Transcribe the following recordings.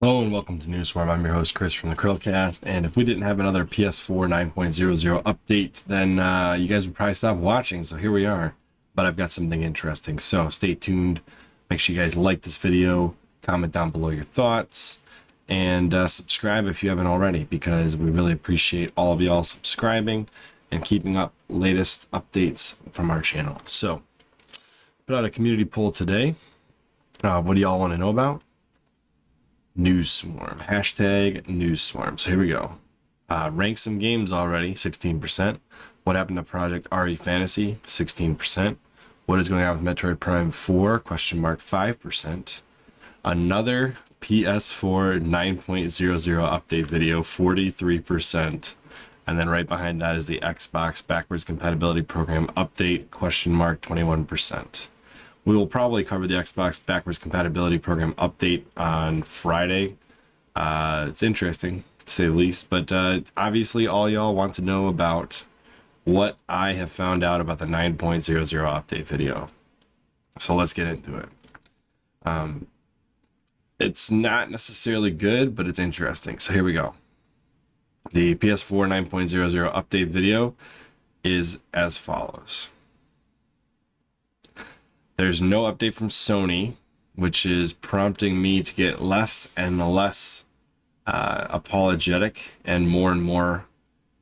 Hello and welcome to News Swarm. I'm your host Chris from the CHRILLCAST, and if we didn't have another PS4 9.00 update, then you guys would probably stop watching, so here we are. But I've got something interesting, so stay tuned. Make sure you guys like this video, comment down below your thoughts, and subscribe if you haven't already, because we really appreciate all of y'all subscribing and keeping up latest updates from our channel. So, put out a community poll today. What do y'all want to know about? News Swarm, hashtag News Swarm. So here we go. Rank some games already, 16%. What happened to Project RE Fantasy, 16%. What is going on with Metroid Prime 4, question mark, 5%. Another PS4 9.00 update video, 43%. And then right behind that is the Xbox backwards compatibility program update, question mark, 21%. We will probably cover the Xbox backwards compatibility program update on Friday. It's interesting, to say the least, but obviously all y'all want to know about what I have found out about the 9.00 update video. So let's get into it. It's not necessarily good, but it's interesting. So here we go. The PS4 9.00 update video is as follows. There's no update from Sony, which is prompting me to get less and less apologetic and more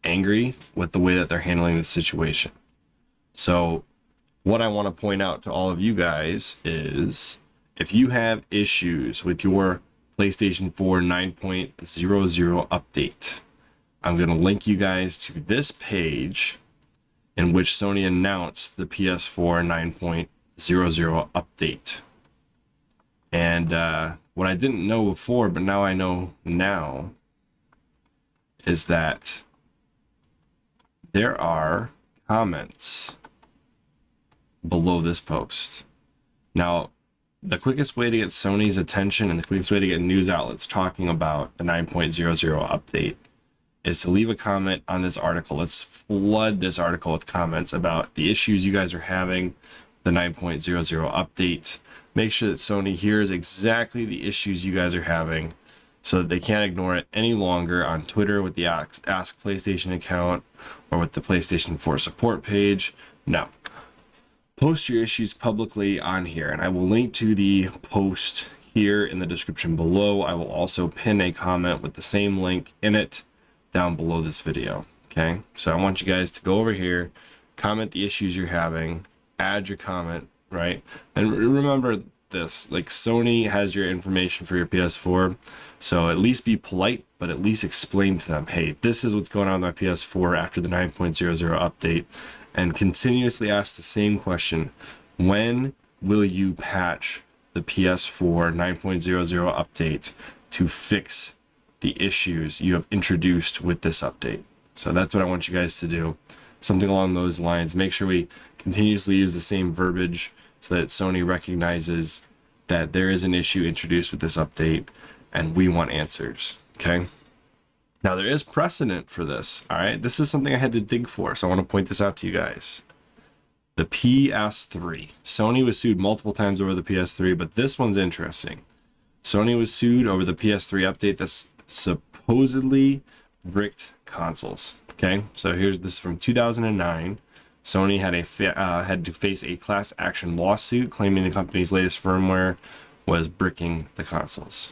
angry with the way that they're handling the situation. So what I want to point out to all of you guys is if you have issues with your PlayStation 4 9.00 update, I'm going to link you guys to this page in which Sony announced the PS4 9.00 update. And what I didn't know before, but now I know now, is that there are comments below this post. Now, the quickest way to get Sony's attention and the quickest way to get news outlets talking about the 9.00 update is to leave a comment on this article. Let's flood this article with comments about the issues you guys are having, the 9.00 update. Make sure that Sony hears exactly the issues you guys are having so that they can't ignore it any longer on Twitter with the Ask PlayStation account or with the PlayStation 4 support page. No. Post your issues publicly on here, and I will link to the post here in the description below. I will also pin a comment with the same link in it down below this video. Okay, so I want you guys to go over here, comment the issues you're having, add your comment, right? And remember this, like, Sony has your information for your PS4, so at least be polite, but at least explain to them, hey, this is what's going on with my PS4 after the 9.00 update, and continuously ask the same question: when will you patch the PS4 9.00 update to fix the issues you have introduced with this update? So that's what I want you guys to do, something along those lines. Make sure we continuously use the same verbiage so that Sony recognizes that there is an issue introduced with this update and we want answers. Okay, now there is precedent for this. All right, this is something I had to dig for, so I want to point this out to you guys. The PS3, Sony was sued multiple times over the PS3, but this one's interesting. Sony was sued over the PS3 update that's supposedly bricked consoles. Okay, so here's this from 2009. Sony had to face a class action lawsuit claiming the company's latest firmware was bricking the consoles.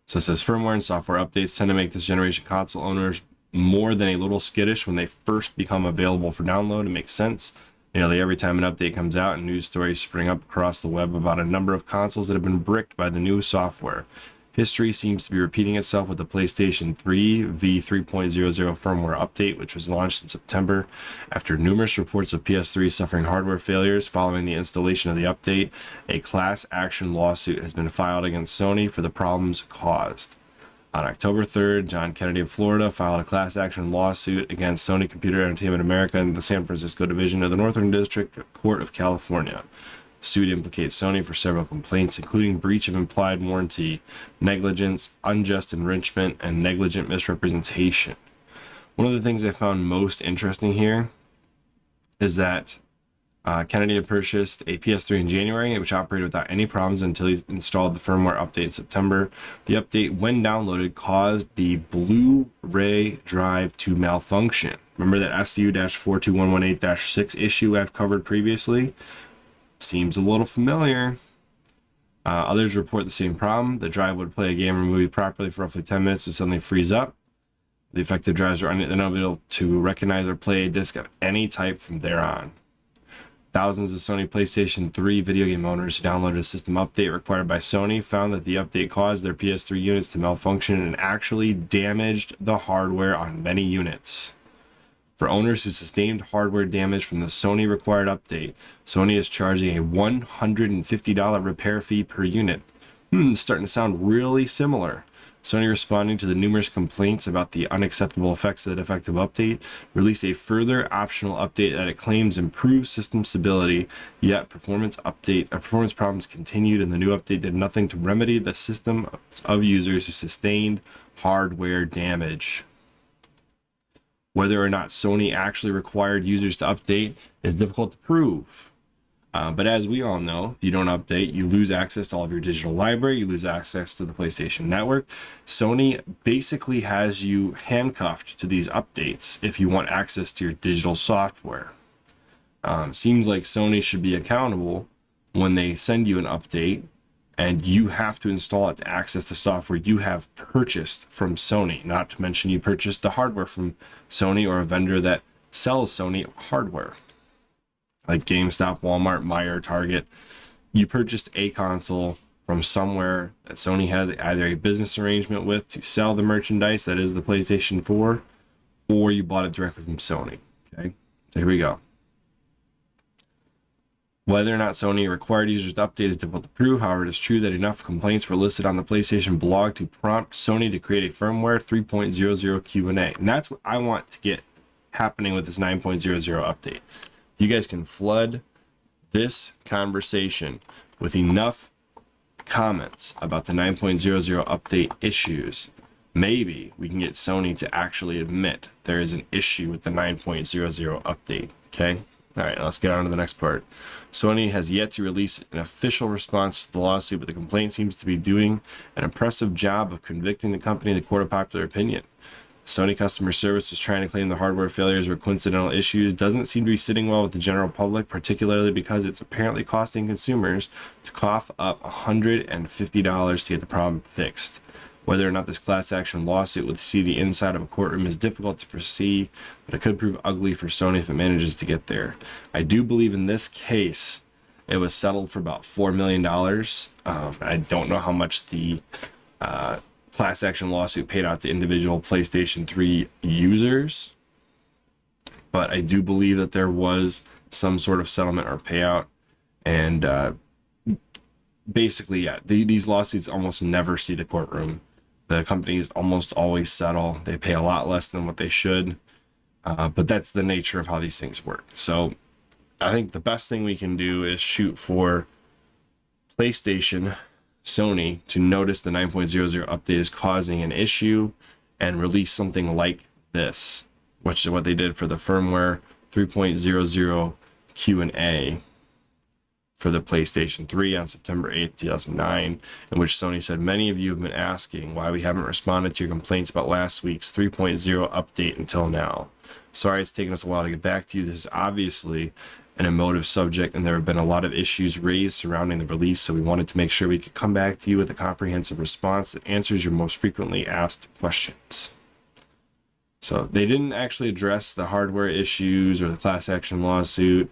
So it says firmware and software updates tend to make this generation console owners more than a little skittish when they first become available for download. It makes sense. Nearly every time an update comes out, news stories spring up across the web about a number of consoles that have been bricked by the new software. History seems to be repeating itself with the PlayStation 3 v3.00 firmware update, which was launched in September. After numerous reports of PS3 suffering hardware failures following the installation of the update, a class action lawsuit has been filed against Sony for the problems caused. On October 3rd, John Kennedy of Florida filed a class action lawsuit against Sony Computer Entertainment America and the San Francisco Division of the Northern District Court of California. The suit implicates Sony for several complaints, including breach of implied warranty, negligence, unjust enrichment, and negligent misrepresentation. One of the things I found most interesting here is that Kennedy had purchased a PS3 in January, which operated without any problems until he installed the firmware update in September. The update, when downloaded, caused the Blu-ray drive to malfunction. Remember that SU-42118-6 issue I've covered previously? Seems a little familiar. Others report the same problem. The drive would play a game or movie properly for roughly 10 minutes and suddenly freeze up. The affected drives are unable to recognize or play a disc of any type from there on. Thousands of Sony PlayStation 3 video game owners who downloaded a system update required by Sony found that the update caused their PS3 units to malfunction and actually damaged the hardware on many units. For owners who sustained hardware damage from the Sony required update, Sony is charging a $150 repair fee per unit. It's starting to sound really similar. Sony, responding to the numerous complaints about the unacceptable effects of the defective update, released a further optional update that it claims improves system stability, yet performance problems continued, and the new update did nothing to remedy the system of users who sustained hardware damage. Whether or not Sony actually required users to update is difficult to prove. But as we all know, if you don't update, you lose access to all of your digital library, you lose access to the PlayStation Network. Sony basically has you handcuffed to these updates if you want access to your digital software. Seems like Sony should be accountable when they send you an update and you have to install it to access the software you have purchased from Sony. Not to mention you purchased the hardware from Sony or a vendor that sells Sony hardware, like GameStop, Walmart, Meijer, Target. You purchased a console from somewhere that Sony has either a business arrangement with to sell the merchandise that is the PlayStation 4, or you bought it directly from Sony. Okay, so here we go. Whether or not Sony required users to update is difficult to prove. However, it is true that enough complaints were listed on the PlayStation blog to prompt Sony to create a firmware 3.00 Q&A. And that's what I want to get happening with this 9.00 update. You guys can flood this conversation with enough comments about the 9.00 update issues. Maybe we can get Sony to actually admit there is an issue with the 9.00 update. Okay. All right, let's get on to the next part. Sony has yet to release an official response to the lawsuit, but the complaint seems to be doing an impressive job of convicting the company in the court of popular opinion. Sony customer service was trying to claim the hardware failures were coincidental issues. Doesn't seem to be sitting well with the general public, particularly because it's apparently costing consumers to cough up $150 to get the problem fixed. Whether or not this class action lawsuit would see the inside of a courtroom is difficult to foresee, but it could prove ugly for Sony if it manages to get there. I do believe in this case it was settled for about $4 million. I don't know how much the class action lawsuit paid out to individual PlayStation 3 users, but I do believe that there was some sort of settlement or payout. And basically, yeah, these lawsuits almost never see the courtroom. The companies almost always settle. They pay a lot less than what they should, but that's the nature of how these things work. So I think the best thing we can do is shoot for PlayStation, Sony to notice the 9.00 update is causing an issue and release something like this, which is what they did for the firmware 3.00 Q&A for the PlayStation 3 on September 8th, 2009, in which Sony said, many of you have been asking why we haven't responded to your complaints about last week's 3.0 update until now. Sorry it's taken us a while to get back to you. This is obviously an emotive subject, and there have been a lot of issues raised surrounding the release, so we wanted to make sure we could come back to you with a comprehensive response that answers your most frequently asked questions. So they didn't actually address the hardware issues or the class action lawsuit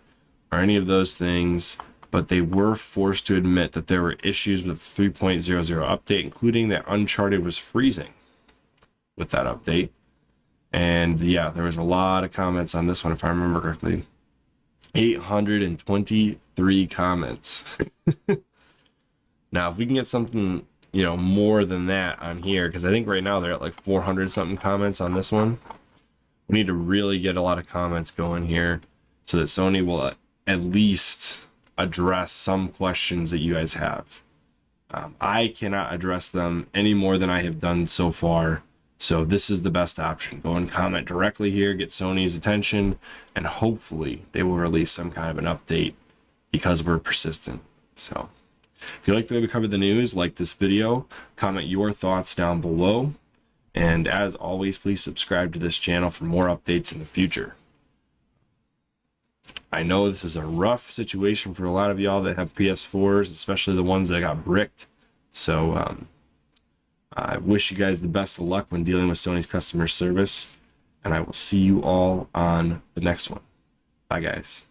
or any of those things, but they were forced to admit that there were issues with the 3.00 update, including that Uncharted was freezing with that update. And yeah, there was a lot of comments on this one, if I remember correctly. 823 comments. Now, if we can get something, more than that on here, because I think right now they're at like 400 something comments on this one. We need to really get a lot of comments going here so that Sony will at least address some questions that you guys have. I cannot address them any more than I have done so far So this is the best option. Go and comment directly here, get Sony's attention, and hopefully they will release some kind of an update because we're persistent. So if you like the way we covered the news, like this video, comment your thoughts down below. And as always, please subscribe to this channel for more updates in the future. I know this is a rough situation for a lot of y'all that have PS4s, especially the ones that got bricked. So I wish you guys the best of luck when dealing with Sony's customer service, and I will see you all on the next one. Bye, guys.